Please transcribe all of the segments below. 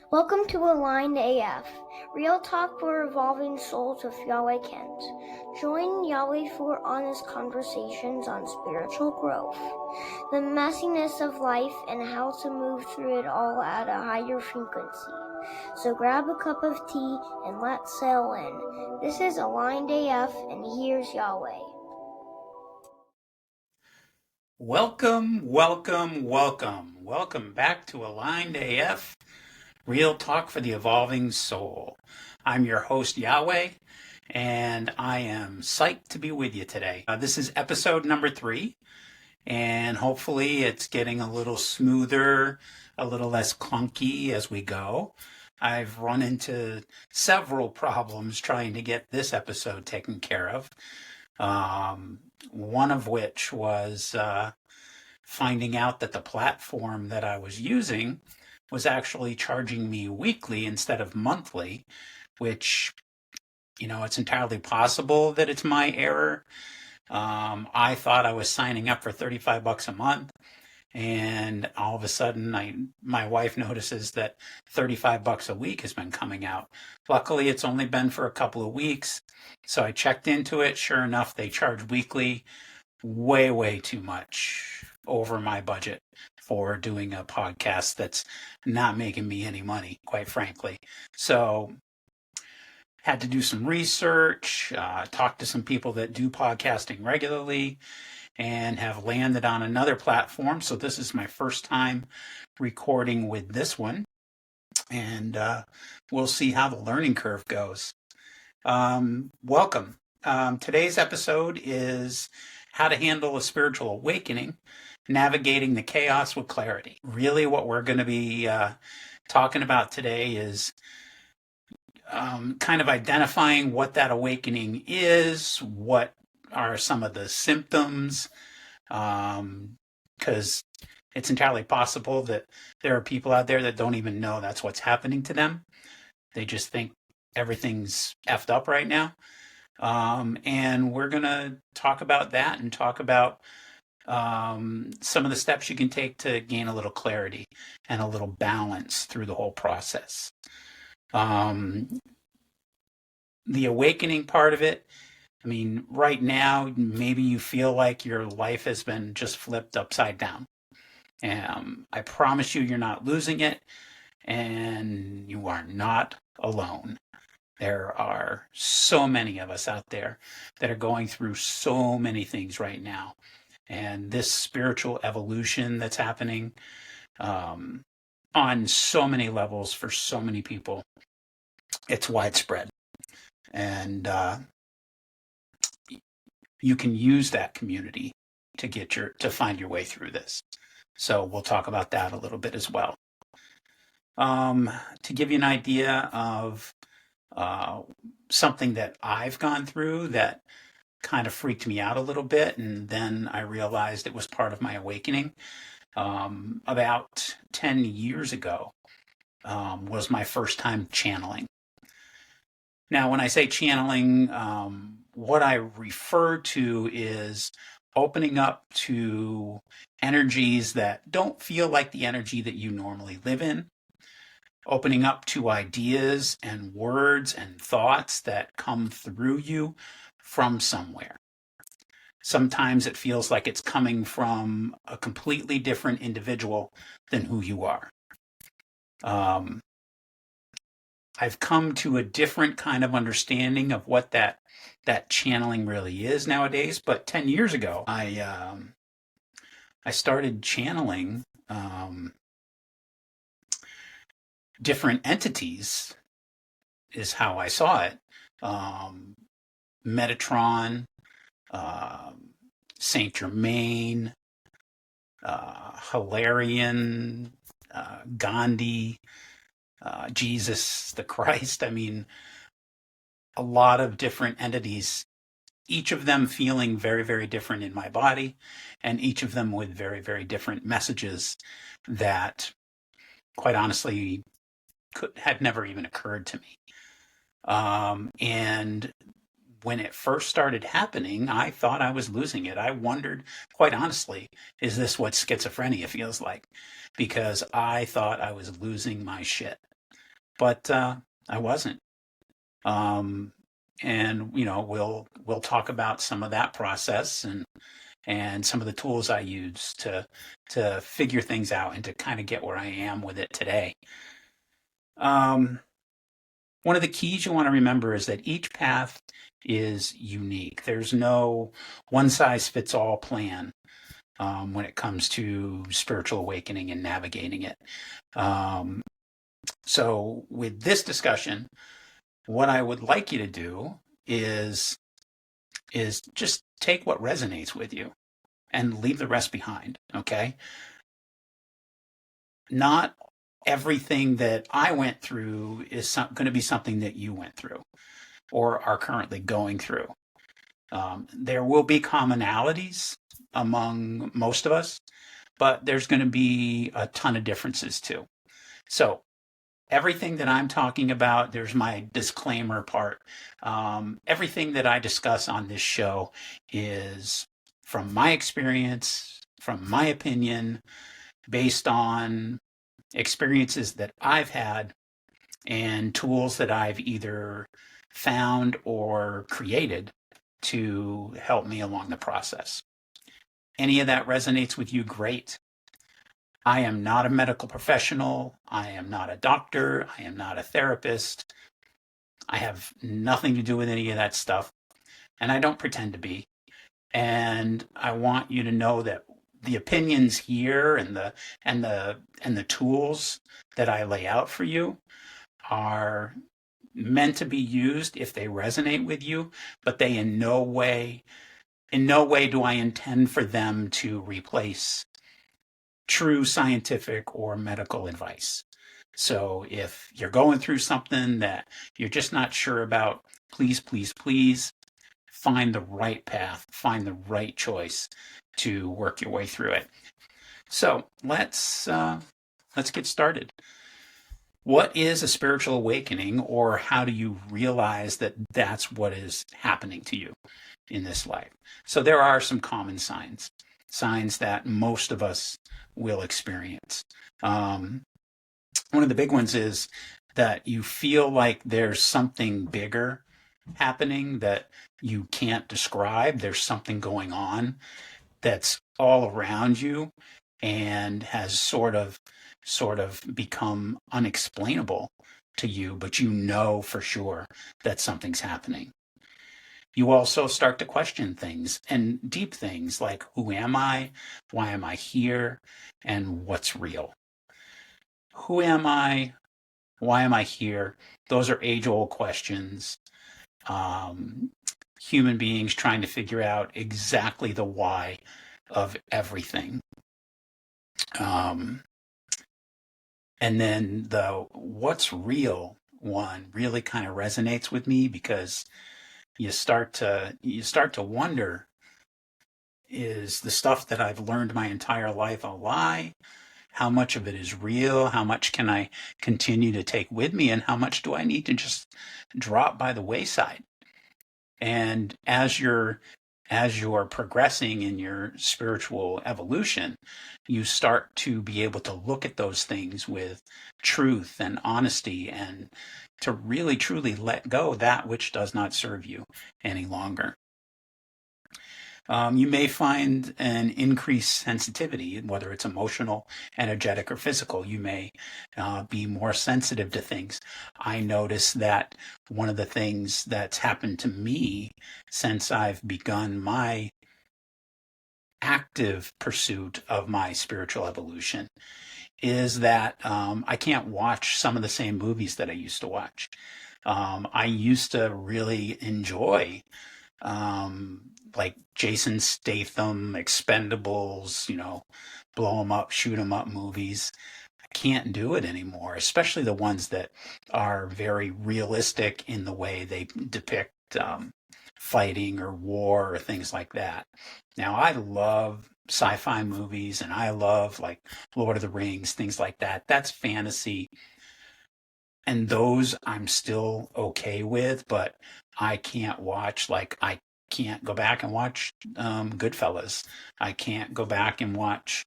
Welcome to Aligned AF, real talk for evolving souls with Yahweh Kent. Join Yahweh for honest conversations on spiritual growth, the messiness of life, and how to move through it all at a higher frequency. So grab a cup of tea and let's sail in. This is Aligned AF, and here's Yahweh. Welcome back to Aligned AF, real talk for the evolving soul. I'm your host, Yahweh, and I am psyched to be with you today. This is episode number 3, and hopefully it's getting a little smoother, a little less clunky as we go. I've run into several problems trying to get this episode taken care of. One of which was finding out that the platform that I was using was actually charging me weekly instead of monthly, which, it's entirely possible that it's my error. I thought I was signing up for $35 a month, and all of a sudden my wife notices that $35 a week has been coming out. Luckily, it's only been for a couple of weeks, so I checked into it. Sure enough, they charge weekly, way too much over my budget for doing a podcast that's not making me any money, quite frankly. So had to do some research, talk to some people that do podcasting regularly, and have landed on another platform. So this is my first time recording with this one, and we'll see how the learning curve goes. Welcome. Today's episode is how to handle a spiritual awakening, navigating the chaos with clarity. Really what we're going to be talking about today is kind of identifying what that awakening is, what are some of the symptoms, because it's entirely possible that there are people out there that don't even know that's what's happening to them. They just think everything's effed up right now. And we're going to talk about that and talk about some of the steps you can take to gain a little clarity and a little balance through the whole process. The awakening part of it, right now, maybe you feel like your life has been just flipped upside down. I promise you're not losing it, and you are not alone. There are so many of us out there that are going through so many things right now. And this spiritual evolution that's happening on so many levels for so many people, it's widespread. And you can use that community to find your way through this. So we'll talk about that a little bit as well. To give you an idea of something that I've gone through that kind of freaked me out a little bit, and then I realized it was part of my awakening. About 10 years ago was my first time channeling. Now, when I say channeling, what I refer to is opening up to energies that don't feel like the energy that you normally live in, opening up to ideas and words and thoughts that come through you from somewhere. Sometimes it feels like it's coming from a completely different individual than who you are. I've come to a different kind of understanding of what that channeling really is nowadays. But 10 years ago, I started channeling different entities, is how I saw it. Metatron, Saint Germain, Hilarion, Gandhi, Jesus the Christ. A lot of different entities, each of them feeling very, very different in my body, and each of them with very, very different messages that, quite honestly, had never even occurred to me. And when it first started happening, I thought I was losing it. I wondered, quite honestly, is this what schizophrenia feels like? Because I thought I was losing my shit. but I wasn't. Um, and we'll talk about some of that process and some of the tools I use to figure things out and to kind of get where I am with it today. Um, One of the keys you want to remember is that each path is unique. There's no one size fits all plan when it comes to spiritual awakening and navigating it. Um, so, with this discussion, what I would like you to do is just take what resonates with you and leave the rest behind. Okay, not everything that I went through is going to be something that you went through or are currently going through. There will be commonalities among most of us, but there's going to be a ton of differences too. So, everything that I'm talking about, there's my disclaimer part. Everything that I discuss on this show is from my experience, from my opinion, based on experiences that I've had and tools that I've either found or created to help me along the process. Any of that resonates with you, great. I am not a medical professional. I am not a doctor. I am not a therapist. I have nothing to do with any of that stuff. And I don't pretend to be. And I want you to know that the opinions here and the tools that I lay out for you are meant to be used if they resonate with you, but they in no way do I intend for them to replace true scientific or medical advice. So if you're going through something that you're just not sure about, please, please, please find the right path, find the right choice to work your way through it. So let's get started. What is a spiritual awakening, or how do you realize that that's what is happening to you in this life? So there are some common signs that most of us will experience. One of the big ones is that you feel like there's something bigger happening that you can't describe. There's something going on that's all around you and has sort of become unexplainable to you, but you know for sure that something's happening. You also start to question things, and deep things like, who am I? Why am I here? And what's real? Who am I? Why am I here? Those are age-old questions. Human beings trying to figure out exactly the why of everything. And then the what's real one really kind of resonates with me, because you start to wonder, is the stuff that I've learned my entire life a lie? How much of it is real? How much can I continue to take with me? And how much do I need to just drop by the wayside? And as you're progressing in your spiritual evolution, you start to be able to look at those things with truth and honesty, and to really truly let go that which does not serve you any longer. You may find an increased sensitivity, whether it's emotional, energetic, or physical. You may be more sensitive to things. I notice that one of the things that's happened to me since I've begun my active pursuit of my spiritual evolution is that I can't watch some of the same movies that I used to watch. I used to really enjoy like Jason Statham, Expendables, blow 'em up, shoot 'em up movies. I can't do it anymore, especially the ones that are very realistic in the way they depict fighting or war or things like that. Now, I love sci-fi movies, and I love like Lord of the Rings, things like that. That's fantasy. And those I'm still okay with, but I can't watch, like, I can't go back and watch Goodfellas. I can't go back and watch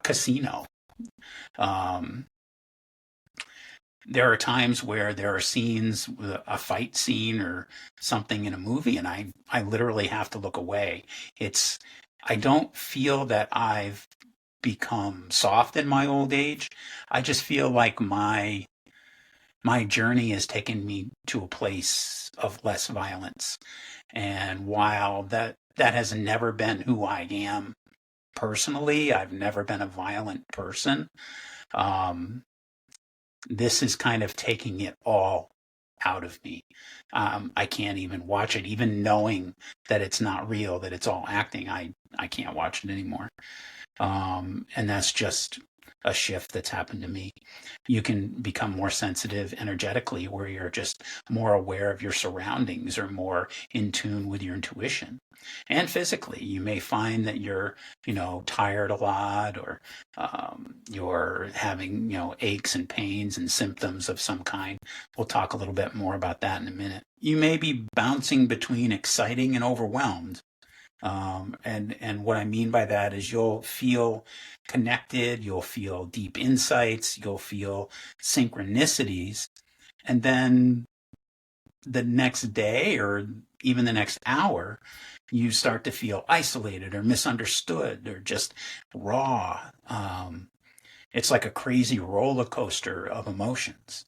Casino. Um, there are times where there are scenes, a fight scene or something in a movie, and I literally have to look away. It's, I don't feel that I've become soft in my old age. I just feel like my journey has taken me to a place of less violence. And while that has never been who I am personally, I've never been a violent person. Um, this is kind of taking it all out of me. I can't even watch it, even knowing that it's not real, that it's all acting. I can't watch it anymore. And that's just a shift that's happened to me. You can become more sensitive energetically, where you're just more aware of your surroundings or more in tune with your intuition. And physically, you may find that you're, tired a lot, or you're having, aches and pains and symptoms of some kind. We'll talk a little bit more about that in a minute. You may be bouncing between exciting and overwhelmed. And what I mean by that is you'll feel connected, you'll feel deep insights, you'll feel synchronicities, and then the next day or even the next hour, you start to feel isolated or misunderstood or just raw. It's like a crazy roller coaster of emotions.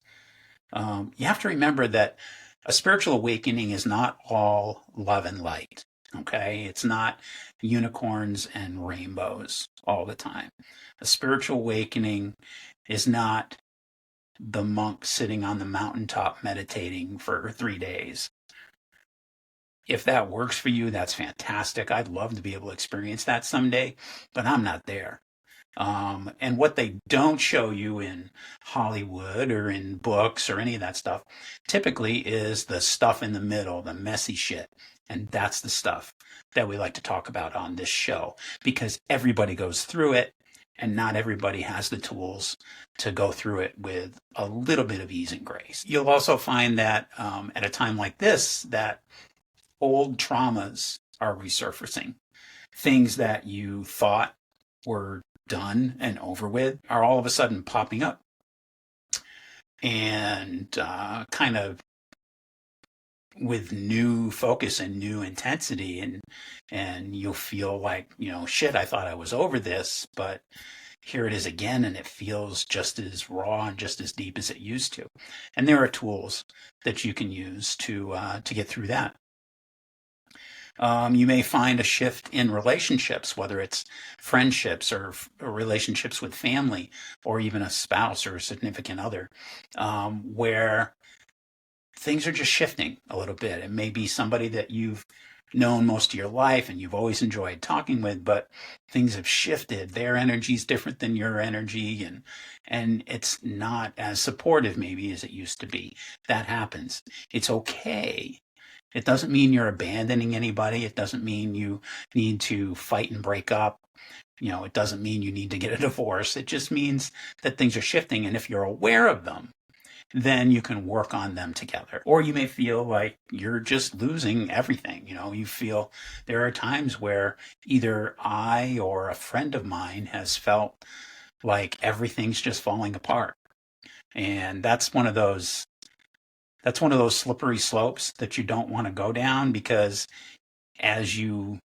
You have to remember that a spiritual awakening is not all love and light. Okay, it's not unicorns and rainbows all the time. A spiritual awakening is not the monk sitting on the mountaintop meditating for 3 days. If that works for you, that's fantastic. I'd love to be able to experience that someday, but I'm not there. And what they don't show you in Hollywood or in books or any of that stuff typically is the stuff in the middle, the messy shit. And that's the stuff that we like to talk about on this show, because everybody goes through it and not everybody has the tools to go through it with a little bit of ease and grace. You'll also find that at a time like this, that old traumas are resurfacing. Things that you thought were done and over with are all of a sudden popping up, and kind of with new focus and new intensity, and you'll feel like, shit, I thought I was over this, but here it is again, and it feels just as raw and just as deep as it used to. And there are tools that you can use to get through that. You may find a shift in relationships, whether it's friendships or relationships with family, or even a spouse or a significant other, where things are just shifting a little bit. It may be somebody that you've known most of your life and you've always enjoyed talking with, but things have shifted. Their energy is different than your energy, and it's not as supportive maybe as it used to be. That happens. It's okay. It doesn't mean you're abandoning anybody. It doesn't mean you need to fight and break up. It doesn't mean you need to get a divorce. It just means that things are shifting. And if you're aware of them, then you can work on them together. Or you may feel like you're just losing everything. You feel there are times where either I or a friend of mine has felt like everything's just falling apart. And that's one of those slippery slopes that you don't want to go down, because as you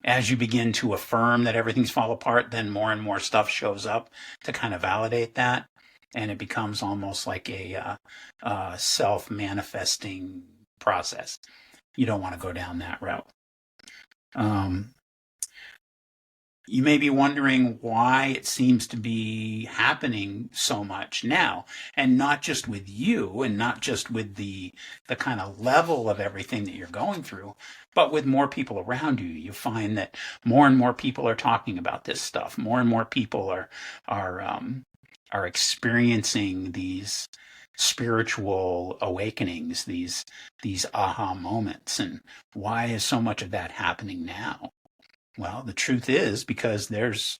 begin to affirm that everything's fall apart, then more and more stuff shows up to kind of validate that, and it becomes almost like a self-manifesting process. You don't want to go down that route. You may be wondering why it seems to be happening so much now, and not just with you, and not just with the kind of level of everything that you're going through, but with more people around you. You find that more and more people are talking about this stuff. More and more people are experiencing these spiritual awakenings, these aha moments. And why is so much of that happening now? Well, the truth is because there's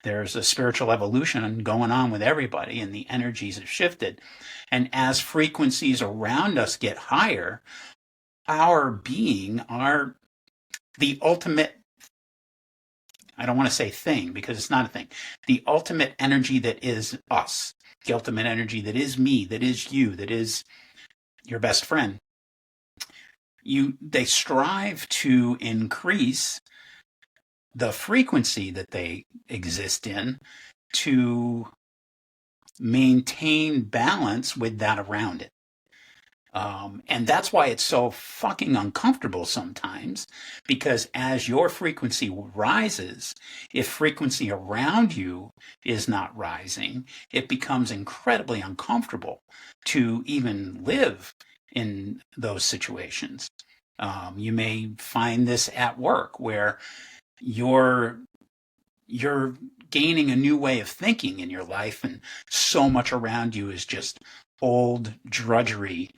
a spiritual evolution going on with everybody, and the energies have shifted. And as frequencies around us get higher, our being, the ultimate, I don't want to say thing because it's not a thing, the ultimate energy that is us, the ultimate energy that is me, that is you, that is your best friend, they strive to increase the frequency that they exist in to maintain balance with that around it. And that's why it's so fucking uncomfortable sometimes, because as your frequency rises, if frequency around you is not rising, it becomes incredibly uncomfortable to even live in those situations. You may find this at work where you're gaining a new way of thinking in your life, and so much around you is just old drudgery.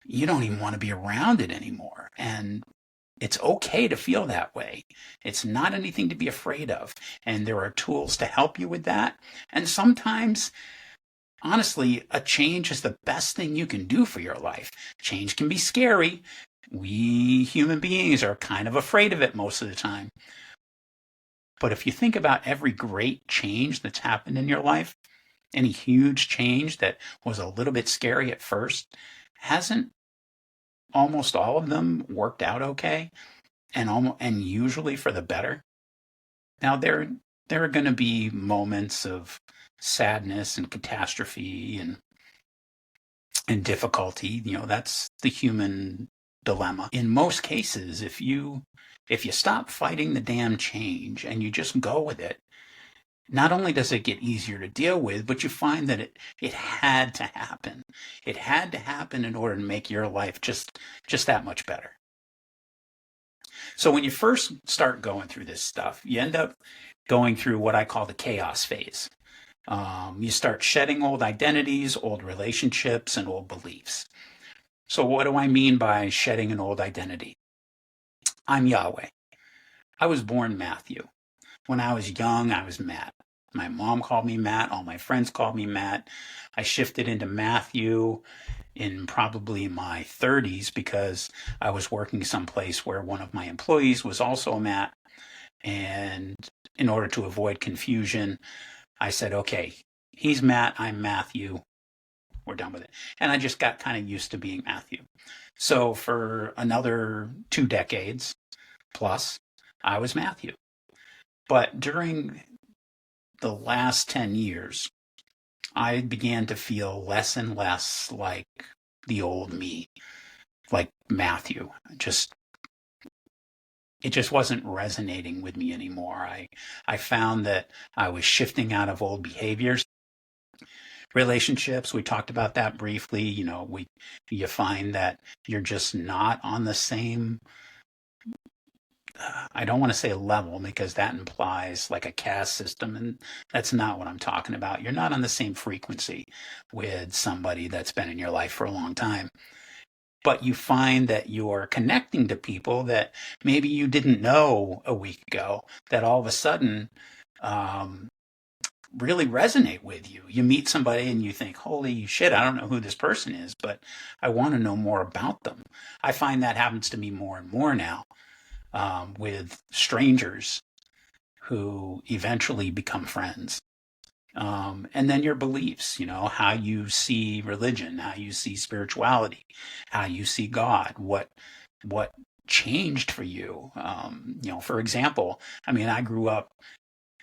You don't even want to be around it anymore. And it's okay to feel that way. It's not anything to be afraid of. And there are tools to help you with that. And sometimes, honestly, a change is the best thing you can do for your life. Change can be scary. We human beings are kind of afraid of it most of the time. But if you think about every great change that's happened in your life, any huge change that was a little bit scary at first, hasn't almost all of them worked out okay, and usually for the better? Now there are going to be moments of sadness and catastrophe and difficulty. That's the human dilemma. In most cases, if you stop fighting the damn change and you just go with it, not only does it get easier to deal with, but you find that it had to happen. It had to happen in order to make your life just that much better. So when you first start going through this stuff, you end up going through what I call the chaos phase. You start shedding old identities, old relationships, and old beliefs. So what do I mean by shedding an old identity? I'm Yahweh. I was born Matthew. When I was young, I was Matt. My mom called me Matt. All my friends called me Matt. I shifted into Matthew in probably my 30s because I was working someplace where one of my employees was also a Matt. And in order to avoid confusion, I said, okay, he's Matt, I'm Matthew. We're done with it. And I just got kind of used to being Matthew. So for another 2 decades plus, I was Matthew. But during the last 10 years, I began to feel less and less like the old me, like Matthew. It just wasn't resonating with me anymore. I found that I was shifting out of old behaviors. Relationships, we talked about that briefly. You find that you're just not on the same, I don't want to say level because that implies like a caste system, and that's not what I'm talking about. You're not on the same frequency with somebody that's been in your life for a long time. But you find that you're connecting to people that maybe you didn't know a week ago, that all of a sudden really resonate with you. You meet somebody and you think, holy shit, I don't know who this person is, but I want to know more about them. I find that happens to me more and more now with strangers who eventually become friends. And then your beliefs, how you see religion, how you see spirituality, how you see God, what changed for you. For example, I grew up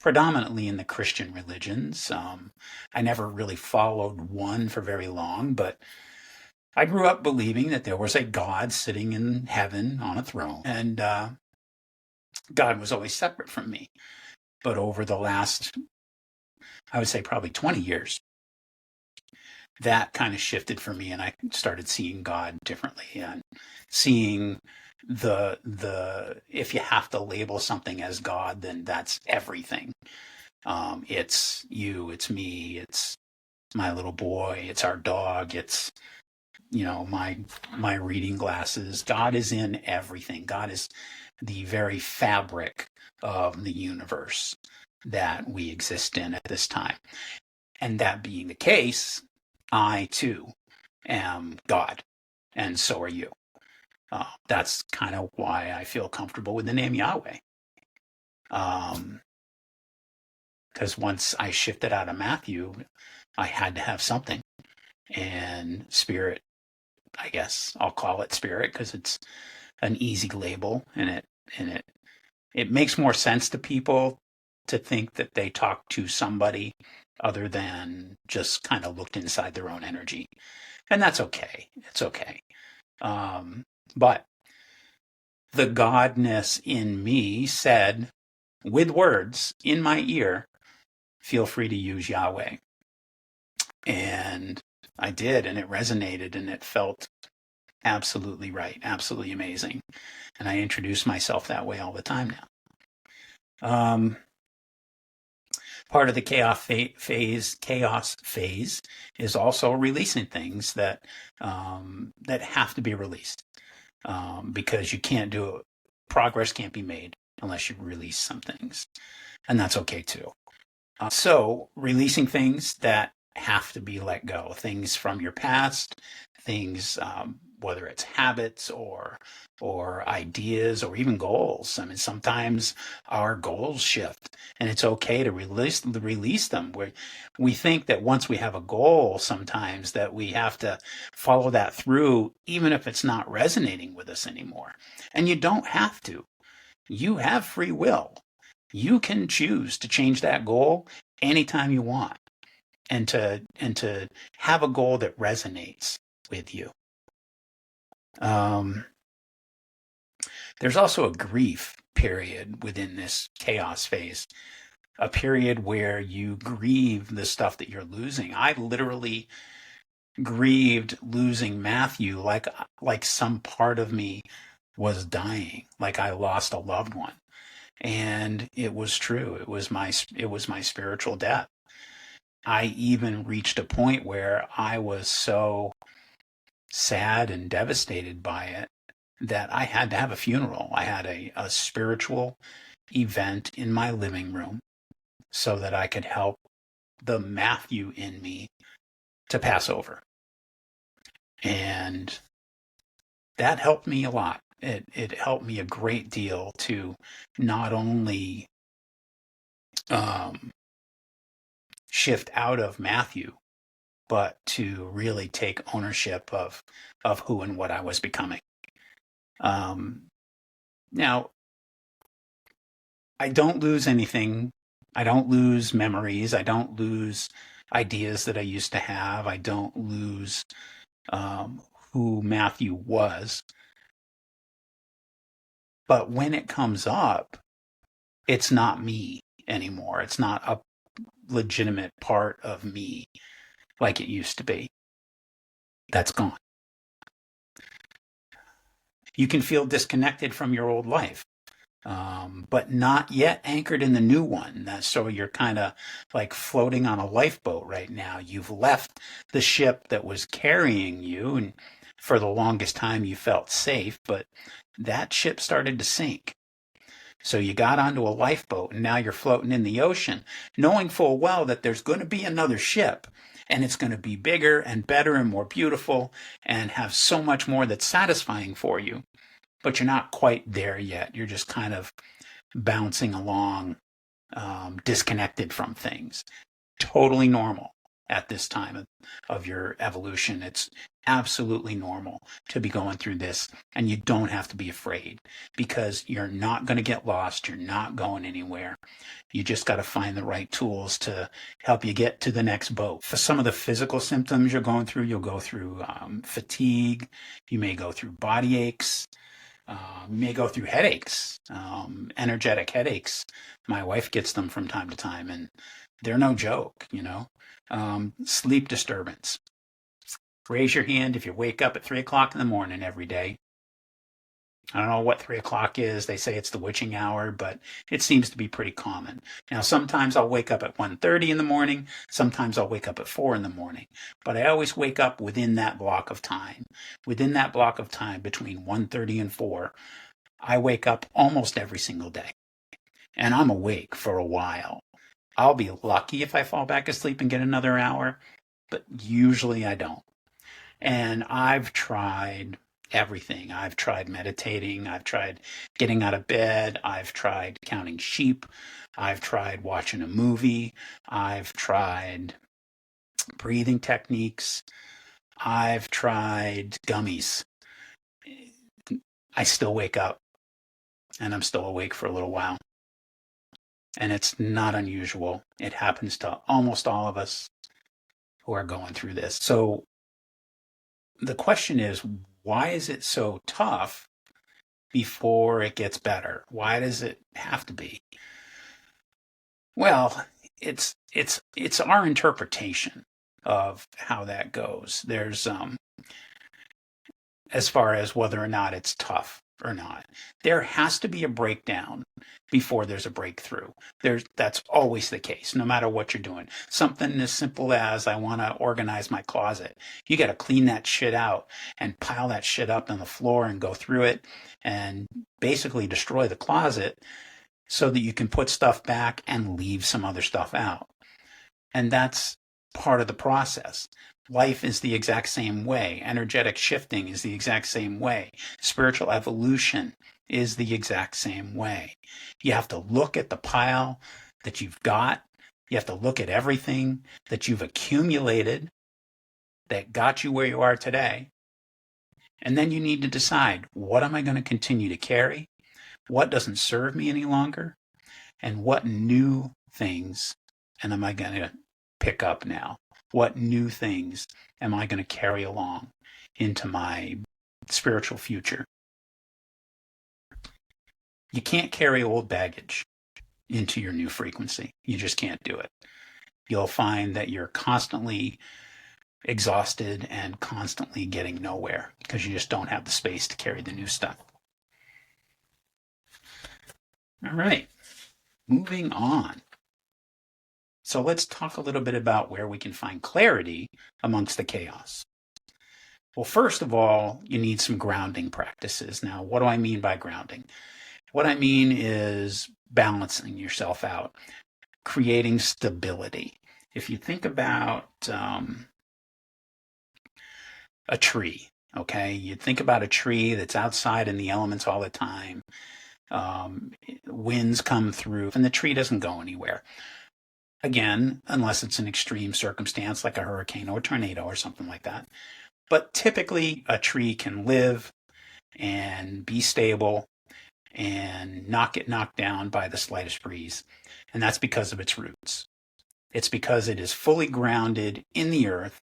predominantly in the Christian religions. I never really followed one for very long, but I grew up believing that there was a God sitting in heaven on a throne, and God was always separate from me. But over the last, I would say probably 20 years, that kind of shifted for me, and I started seeing God differently and seeing if you have to label something as God, then that's everything. It's you, it's me, it's my little boy, it's our dog, it's my reading glasses. God is in everything. God is the very fabric of the universe that we exist in at this time. And that being the case, I too am God, and so are you. That's kind of why I feel comfortable with the name Yahweh. Because once I shifted out of Matthew, I had to have something. And spirit, I guess I'll call it spirit because it's an easy label, and it makes more sense to people to think that they talk to somebody other than just kind of looked inside their own energy. And that's okay. It's okay. But the godness in me said, with words in my ear, feel free to use Yahweh. And I did, and it resonated, and it felt absolutely right, absolutely amazing. And I introduce myself that way all the time now. Part of the chaos phase is also releasing things that have to be released, because you can't do it. Progress can't be made unless you release some things, and that's okay too. So releasing things that have to be let go, things from your past, things, whether it's habits or ideas or even goals. I mean, sometimes our goals shift, and it's okay to release them. We think that once we have a goal, sometimes that we have to follow that through, even if it's not resonating with us anymore. And you don't have to. You have free will. You can choose to change that goal anytime you want, and to have a goal that resonates with you. There's also a grief period within this chaos phase, a period where you grieve the stuff that you're losing. I literally grieved losing Matthew like some part of me was dying, like I lost a loved one. And it was true. It was my spiritual death. I even reached a point where I was so sad and devastated by it that I had to have a funeral. I had a spiritual event in my living room so that I could help the Matthew in me to pass over. And that helped me a lot. It helped me a great deal to not only shift out of Matthew, but to really take ownership of who and what I was becoming. Now, I don't lose anything. I don't lose memories. I don't lose ideas that I used to have. I don't lose who Matthew was. But when it comes up, it's not me anymore. It's not a legitimate part of me like it used to be. That's gone. You can feel disconnected from your old life, but not yet anchored in the new one. So you're kind of like floating on a lifeboat right now. You've left the ship that was carrying you, and for the longest time you felt safe, but that ship started to sink. So you got onto a lifeboat, and now you're floating in the ocean, knowing full well that there's going to be another ship, and it's going to be bigger and better and more beautiful and have so much more that's satisfying for you. But you're not quite there yet. You're just kind of bouncing along, disconnected from things. Totally normal at this time of your evolution. It's absolutely normal to be going through this, and you don't have to be afraid, because you're not going to get lost. You're not going anywhere. You just got to find the right tools to help you get to the next boat. For some of the physical symptoms you're going through, you'll go through fatigue. You may go through body aches. You may go through headaches, energetic headaches. My wife gets them from time to time, and they're no joke, sleep disturbance. Raise your hand if you wake up at 3 o'clock in the morning every day. I don't know what 3 o'clock is. They say it's the witching hour, but it seems to be pretty common. Now, sometimes I'll wake up at 1:30 in the morning. Sometimes I'll wake up at 4 in the morning. But I always wake up within that block of time. Within that block of time between 1:30 and 4, I wake up almost every single day. And I'm awake for a while. I'll be lucky if I fall back asleep and get another hour, but usually I don't. And I've tried everything. I've tried meditating. I've tried getting out of bed. I've tried counting sheep. I've tried watching a movie. I've tried breathing techniques. I've tried gummies. I still wake up, and I'm still awake for a little while. And it's not unusual. It happens to almost all of us who are going through this. So the question is, why is it so tough before it gets better? Why does it have to be? Well, it's our interpretation of how that goes. There's as far as whether or not it's tough or not. There has to be a breakdown before there's a breakthrough. That's always the case, no matter what you're doing. Something as simple as I want to organize my closet. You got to clean that shit out and pile that shit up on the floor and go through it and basically destroy the closet so that you can put stuff back and leave some other stuff out. And that's part of the process. Life is the exact same way. Energetic shifting is the exact same way. Spiritual evolution is the exact same way. You have to look at the pile that you've got. You have to look at everything that you've accumulated that got you where you are today. And then you need to decide, what am I going to continue to carry? What doesn't serve me any longer? And what new things am I going to pick up now? What new things am I going to carry along into my spiritual future? You can't carry old baggage into your new frequency. You just can't do it. You'll find that you're constantly exhausted and constantly getting nowhere because you just don't have the space to carry the new stuff. All right, moving on. So let's talk a little bit about where we can find clarity amongst the chaos. Well, first of all, you need some grounding practices. Now, what do I mean by grounding? What I mean is balancing yourself out, creating stability. If you think about a tree, okay, you think about a tree that's outside in the elements all the time. Winds come through and the tree doesn't go anywhere. Again, unless it's an extreme circumstance like a hurricane or a tornado or something like that. But typically a tree can live and be stable and not get knocked down by the slightest breeze. And that's because of its roots. It's because it is fully grounded in the earth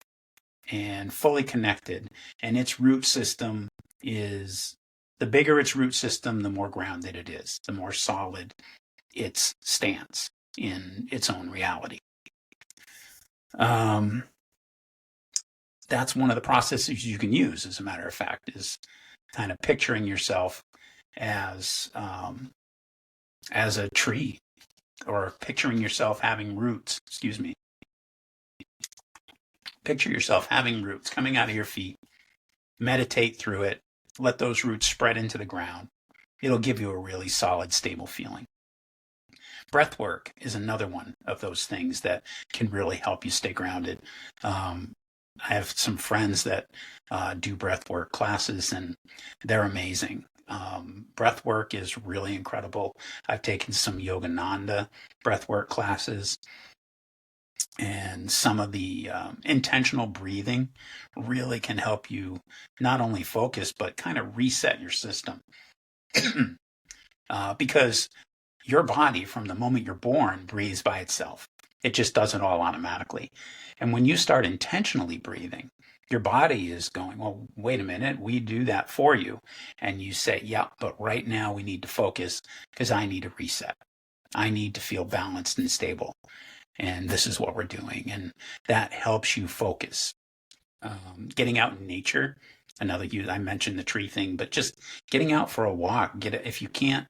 and fully connected. And its root system is, the bigger its root system, the more grounded it is, the more solid its stance in its own reality. That's one of the processes you can use, as a matter of fact, is kind of picturing yourself as a tree, or picturing yourself having roots. Picture yourself having roots coming out of your feet. Meditate through it. Let those roots spread into the ground. It'll give you a really solid, stable feeling. Breath work is another one of those things that can really help you stay grounded. I have some friends that do breath work classes, and they're amazing. Breath work is really incredible. I've taken some Yogananda breath work classes, and some of the intentional breathing really can help you not only focus, but kind of reset your system. Because your body, from the moment you're born, breathes by itself. It just does it all automatically. And when you start intentionally breathing, your body is going, well, wait a minute, we do that for you. And you say, yeah, but right now we need to focus because I need a reset. I need to feel balanced and stable. And this is what we're doing. And that helps you focus. Getting out in nature, I mentioned the tree thing, but just getting out for a walk. If you can't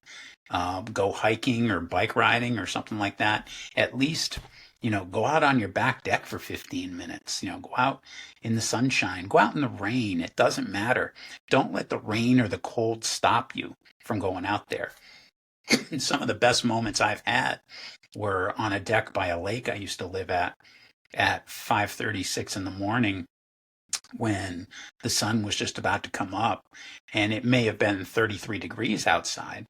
go hiking or bike riding or something like that, at least, go out on your back deck for 15 minutes, go out in the sunshine, go out in the rain. It doesn't matter. Don't let the rain or the cold stop you from going out there. Some of the best moments I've had were on a deck by a lake I used to live at 5:36 in the morning, when the sun was just about to come up, and it may have been 33 degrees outside,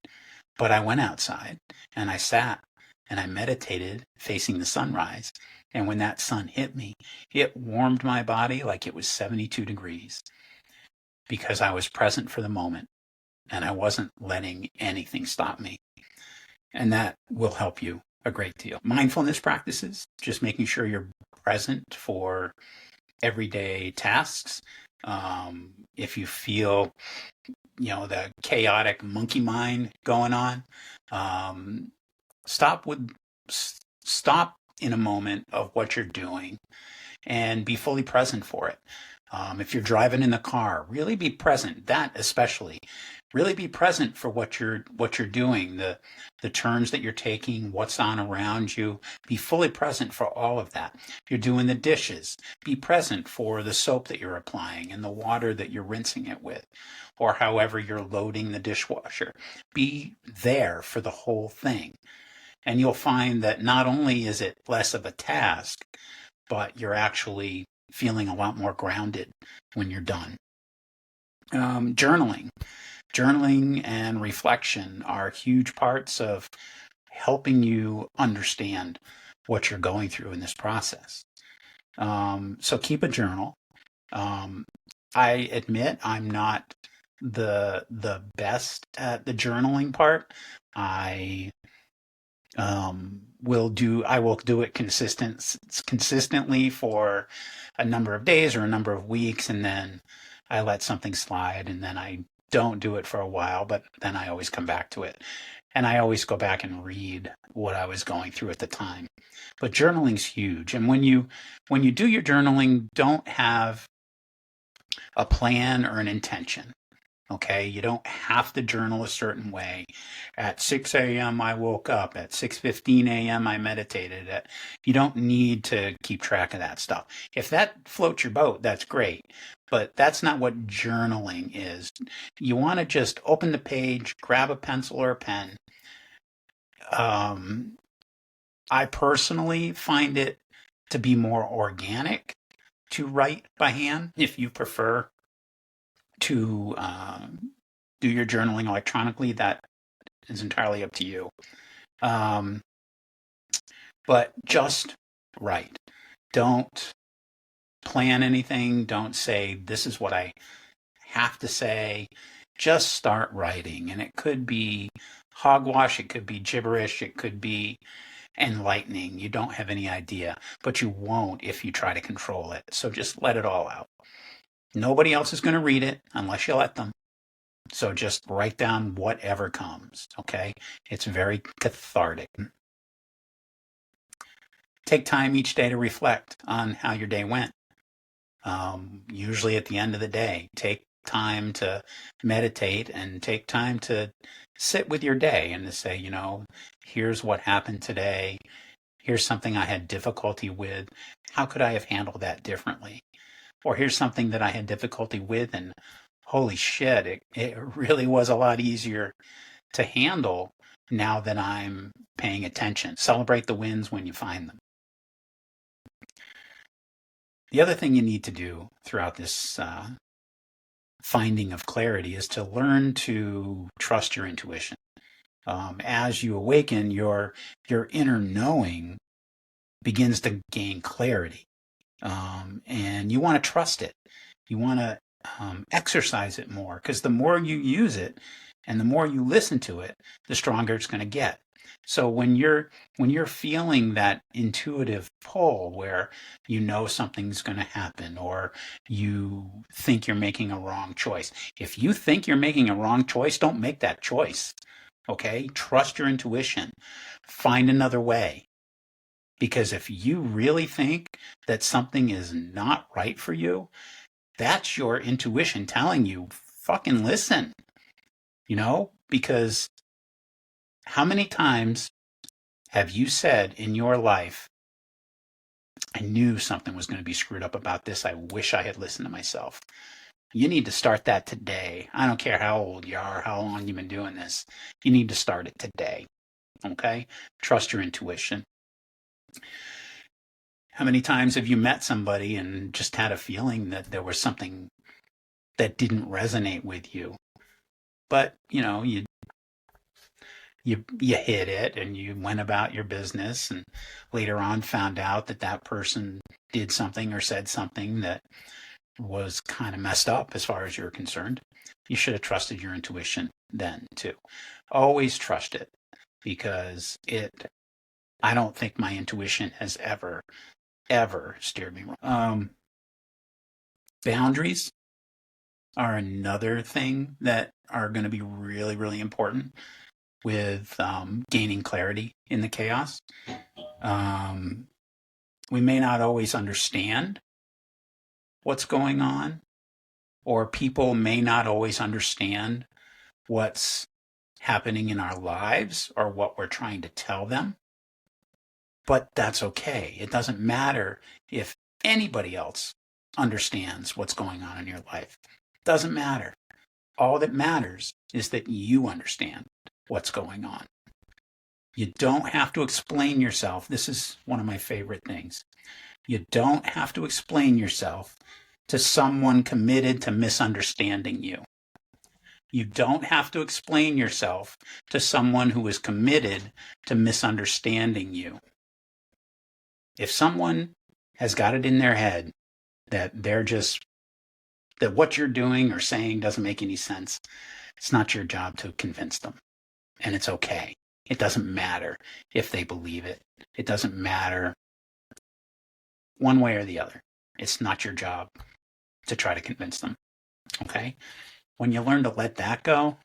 but I went outside and I sat and I meditated facing the sunrise, And when that sun hit me, it warmed my body like it was 72 degrees because I was present for the moment and I wasn't letting anything stop me. And that will help you a great deal. Mindfulness practices, just making sure you're present for everyday tasks. If you feel, the chaotic monkey mind going on, um, stop in a moment of what you're doing and be fully present for it. If you're driving in the car, really be present. That especially, really be present for what you're doing, the turns that you're taking, what's on around you. Be fully present for all of that. If you're doing the dishes, be present for the soap that you're applying and the water that you're rinsing it with, or however you're loading the dishwasher. Be there for the whole thing. And you'll find that not only is it less of a task, but you're actually feeling a lot more grounded when you're done. Journaling and reflection are huge parts of helping you understand what you're going through in this process. So keep a journal. I admit I'm not the best at the journaling part. I will do it consistently for a number of days or a number of weeks, and then I let something slide, and then I don't do it for a while, but then I always come back to it. And I always go back and read what I was going through at the time. But journaling's huge. And when you do your journaling, don't have a plan or an intention. Okay, you don't have to journal a certain way. At 6 a.m. I woke up. At 6:15 a.m. I meditated. You don't need to keep track of that stuff. If that floats your boat, that's great. But that's not what journaling is. You want to just open the page, grab a pencil or a pen. I personally find it to be more organic to write by hand. If you prefer to do your journaling electronically, that is entirely up to you. But just write. Don't plan anything. Don't say, this is what I have to say. Just start writing. And it could be hogwash. It could be gibberish. It could be enlightening. You don't have any idea, but you won't if you try to control it. So just let it all out. Nobody else is going to read it unless you let them. So just write down whatever comes, okay? It's very cathartic. Take time each day to reflect on how your day went. Usually at the end of the day, take time to meditate and take time to sit with your day and to say, here's what happened today. Here's something I had difficulty with. How could I have handled that differently? Or here's something that I had difficulty with, and holy shit, it really was a lot easier to handle now that I'm paying attention. Celebrate the wins when you find them. The other thing you need to do throughout this finding of clarity is to learn to trust your intuition. As you awaken, your inner knowing begins to gain clarity. And you want to trust it. You want to exercise it more, because the more you use it and the more you listen to it, the stronger it's going to get. So when you're feeling that intuitive pull where something's going to happen, or you think you're making a wrong choice, if you think you're making a wrong choice, don't make that choice. Okay? Trust your intuition. Find another way. Because if you really think that something is not right for you, that's your intuition telling you, fucking listen. Because how many times have you said in your life, I knew something was going to be screwed up about this. I wish I had listened to myself. You need to start that today. I don't care how old you are, how long you've been doing this. You need to start it today. Okay? Trust your intuition. How many times have you met somebody and just had a feeling that there was something that didn't resonate with you? But, you you hid it and you went about your business, and later on found out that that person did something or said something that was kind of messed up as far as you're concerned, you should have trusted your intuition then too. Always trust it, because I don't think my intuition has ever steered me wrong. Boundaries are another thing that are going to be really, really important with gaining clarity in the chaos. We may not always understand what's going on, or people may not always understand what's happening in our lives or what we're trying to tell them. But that's okay. It doesn't matter if anybody else understands what's going on in your life. It doesn't matter. All that matters is that you understand what's going on. You don't have to explain yourself. This is one of my favorite things. You don't have to explain yourself to someone committed to misunderstanding you. You don't have to explain yourself to someone who is committed to misunderstanding you. If someone has got it in their head that that what you're doing or saying doesn't make any sense, it's not your job to convince them. And it's okay. It doesn't matter if they believe it. It doesn't matter one way or the other. It's not your job to try to convince them. Okay? When you learn to let that go,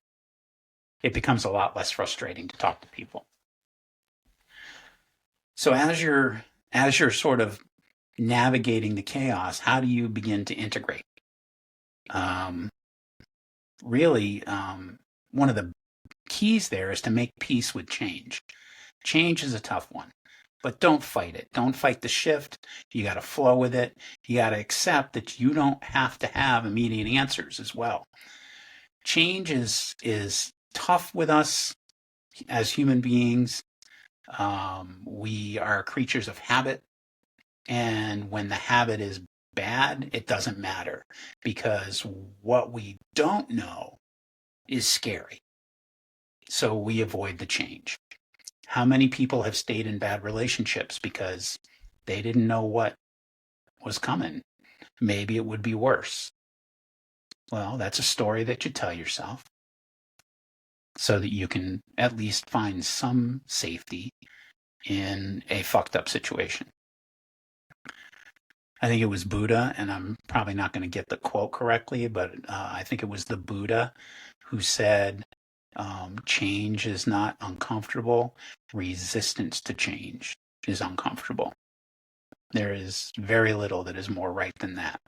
it becomes a lot less frustrating to talk to people. So as you're sort of navigating the chaos, how do you begin to integrate? One of the keys there is to make peace with change. Change is a tough one, but don't fight it. Don't fight the shift. You got to flow with it. You got to accept that you don't have to have immediate answers as well. Change is tough with us as human beings. We are creatures of habit. And when the habit is bad, it doesn't matter, because what we don't know is scary. So we avoid the change. How many people have stayed in bad relationships because they didn't know what was coming? Maybe it would be worse. Well, that's a story that you tell yourself so that you can at least find some safety in a fucked up situation. I think it was Buddha, and I'm probably not going to get the quote correctly, but I think it was the Buddha who said, change is not uncomfortable. Resistance to change is uncomfortable. There is very little that is more right than that.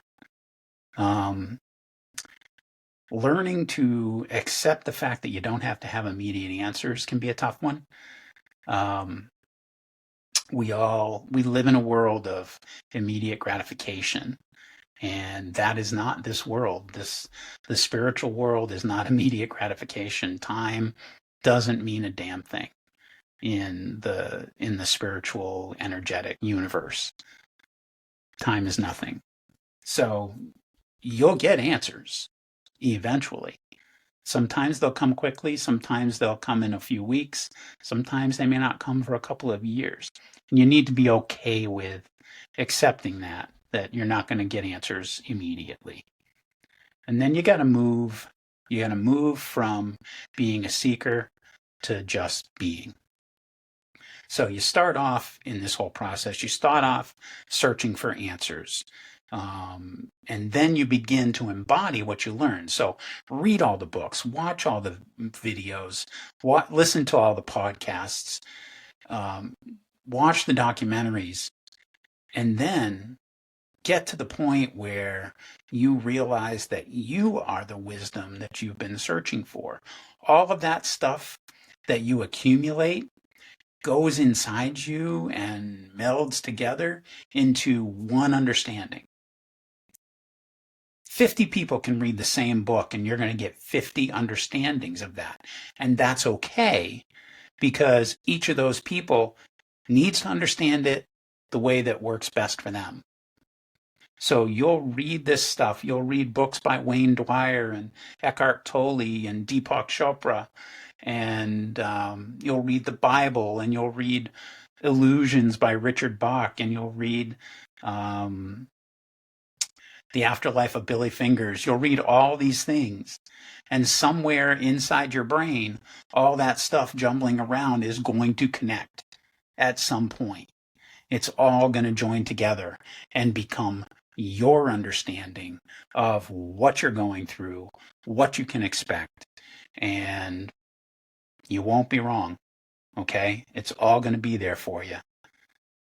Learning to accept the fact that you don't have to have immediate answers can be a tough one. We live in a world of immediate gratification, and that is not this world. The spiritual world is not immediate gratification. Time doesn't mean a damn thing in the spiritual energetic universe. Time is nothing. So you'll get answers eventually. Sometimes they'll come quickly. Sometimes they'll come in a few weeks. Sometimes they may not come for a couple of years. And you need to be okay with accepting that you're not going to get answers immediately. And then you got to move. You got to move from being a seeker to just being. So you start off in this whole process, you start off searching for answers. And then you begin to embody what you learn. So read all the books, watch all the videos, listen to all the podcasts, watch the documentaries, and then get to the point where you realize that you are the wisdom that you've been searching for. All of that stuff that you accumulate goes inside you and melds together into one understanding. 50 people can read the same book and you're going to get 50 understandings of that. And that's okay, because each of those people needs to understand it the way that works best for them. So you'll read this stuff. You'll read books by Wayne Dwyer and Eckhart Tolle and Deepak Chopra, and you'll read the Bible, and you'll read Illusions by Richard Bach, and you'll read um, The Afterlife of Billy Fingers. You'll read all these things. And somewhere inside your brain, all that stuff jumbling around is going to connect at some point. It's all going to join together and become your understanding of what you're going through, what you can expect, and you won't be wrong. Okay? It's all going to be there for you.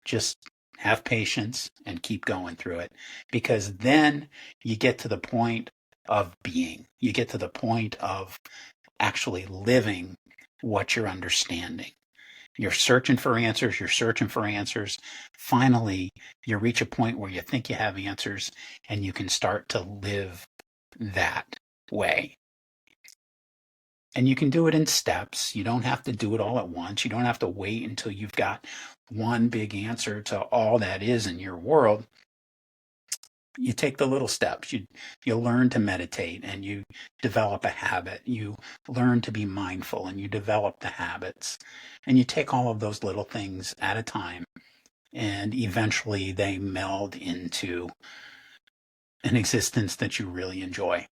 Just have patience and keep going through it, because then you get to the point of being. You get to the point of actually living what you're understanding. You're searching for answers. You're searching for answers. Finally, you reach a point where you think you have answers, and you can start to live that way. And you can do it in steps. You don't have to do it all at once. You don't have to wait until you've got one big answer to all that is in your world. You take the little steps. You learn to meditate, and you develop a habit. You learn to be mindful, and you develop the habits. And you take all of those little things at a time, and eventually they meld into an existence that you really enjoy.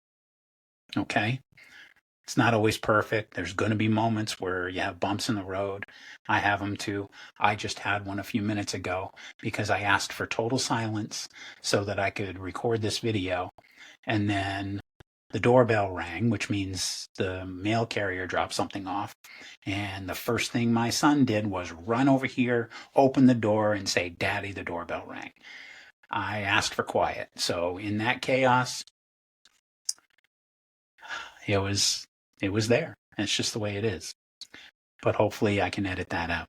Okay? It's not always perfect. There's going to be moments where you have bumps in the road. I have them too. I just had one a few minutes ago because I asked for total silence so that I could record this video. And then the doorbell rang, which means the mail carrier dropped something off. And the first thing my son did was run over here, open the door, and say, "Daddy, the doorbell rang." I asked for quiet. So in that chaos, it was there. It's just the way it is. But hopefully I can edit that out.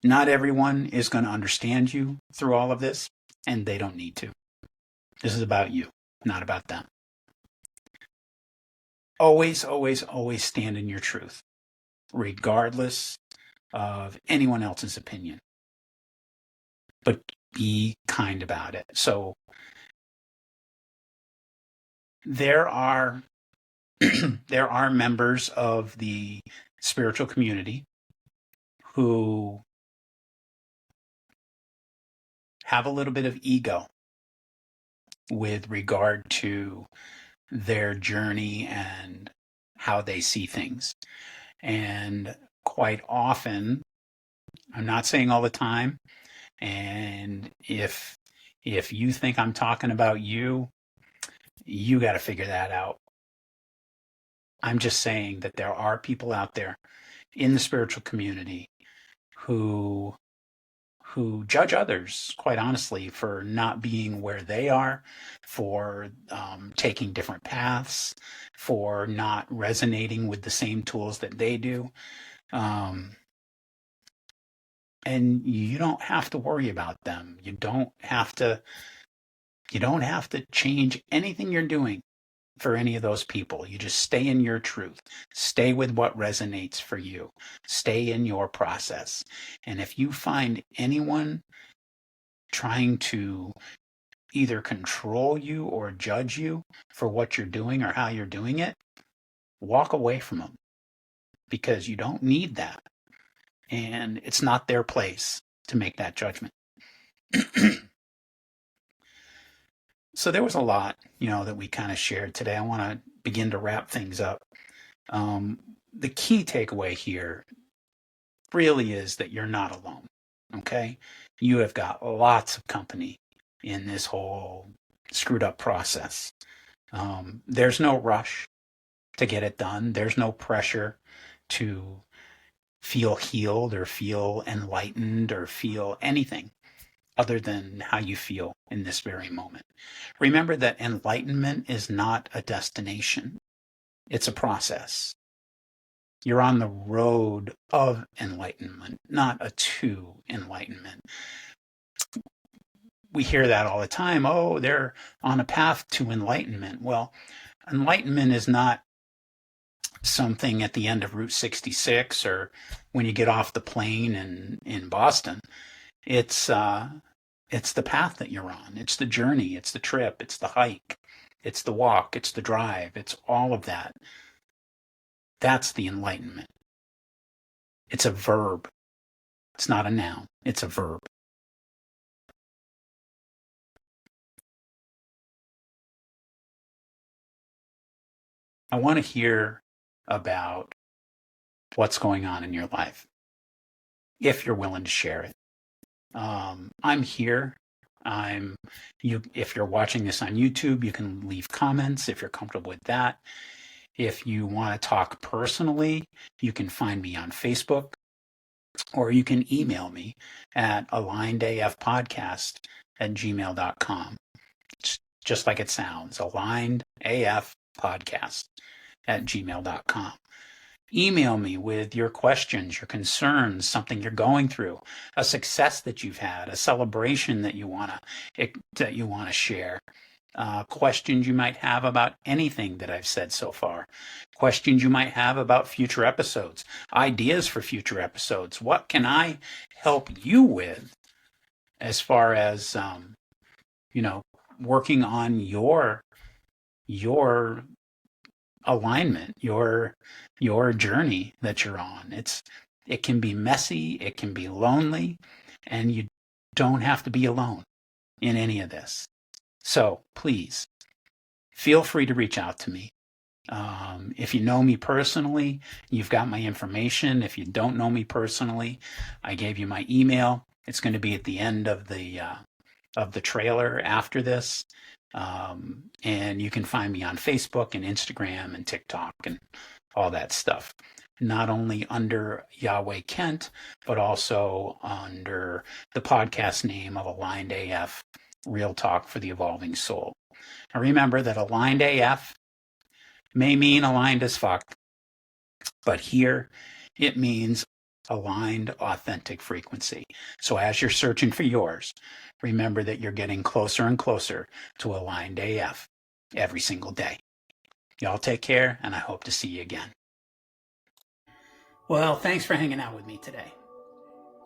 Not everyone is going to understand you through all of this, and they don't need to. This is about you, not about them. Always, always, always stand in your truth, regardless of anyone else's opinion. But be kind about it. So there are there are members of the spiritual community who have a little bit of ego with regard to their journey and how they see things. And quite often, I'm not saying all the time, and if you think I'm talking about you, you got to figure that out. I'm just saying that there are people out there in the spiritual community who judge others, quite honestly, for not being where they are, for taking different paths, for not resonating with the same tools that they do. And you don't have to worry about them. You don't have to change anything you're doing for any of those people. You just stay in your truth. Stay with what resonates for you. Stay in your process. And if you find anyone trying to either control you or judge you for what you're doing or how you're doing it, walk away from them, because you don't need that. And it's not their place to make that judgment. So there was a lot, that we kind of shared today. I want to begin to wrap things up. The key takeaway here really is that you're not alone. Okay? You have got lots of company in this whole screwed up process. There's no rush to get it done. There's no pressure to feel healed or feel enlightened or feel anything other than how you feel in this very moment. Remember that enlightenment is not a destination. It's a process. You're on the road of enlightenment, not a to enlightenment. We hear that all the time. Oh, they're on a path to enlightenment. Well, enlightenment is not something at the end of Route 66 or when you get off the plane in Boston. It's the path that you're on. It's the journey. It's the trip. It's the hike. It's the walk. It's the drive. It's all of that. That's the enlightenment. It's a verb. It's not a noun. It's a verb. I want to hear about what's going on in your life, if you're willing to share it. I'm here. If you're watching this on YouTube, you can leave comments if you're comfortable with that. If you want to talk personally, you can find me on Facebook, or you can email me at alignedafpodcast@gmail.com. It's just like it sounds, alignedafpodcast@gmail.com. Email me with your questions, your concerns, something you're going through, a success that you've had, a celebration that you want to share. Questions you might have about anything that I've said so far, questions you might have about future episodes, ideas for future episodes. What can I help you with as far as, working on your alignment, your journey that you're on. It can be messy, it can be lonely, and you don't have to be alone in any of this. So please feel free to reach out to me. If you know me personally, you've got my information. If you don't know me personally, I gave you my email. It's going to be at the end of the trailer after this. And you can find me on Facebook and Instagram and TikTok and all that stuff. Not only under Yahweh Kent, but also under the podcast name of Aligned AF, Real Talk for the Evolving Soul. Now remember that Aligned AF may mean aligned as fuck, but here it means aligned, authentic frequency. So as you're searching for yours, remember that you're getting closer and closer to Aligned AF every single day. Y'all take care, and I hope to see you again. Well, thanks for hanging out with me today.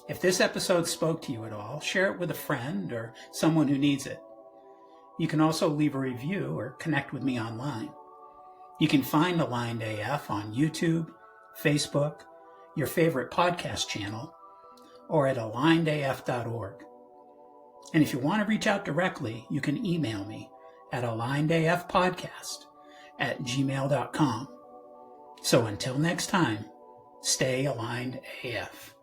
If this episode spoke to you at all, share it with a friend or someone who needs it. You can also leave a review or connect with me online. You can find Aligned AF on YouTube, Facebook, your favorite podcast channel, or at alignedaf.org. And if you want to reach out directly, you can email me at alignedafpodcast@gmail.com. So until next time, stay aligned AF.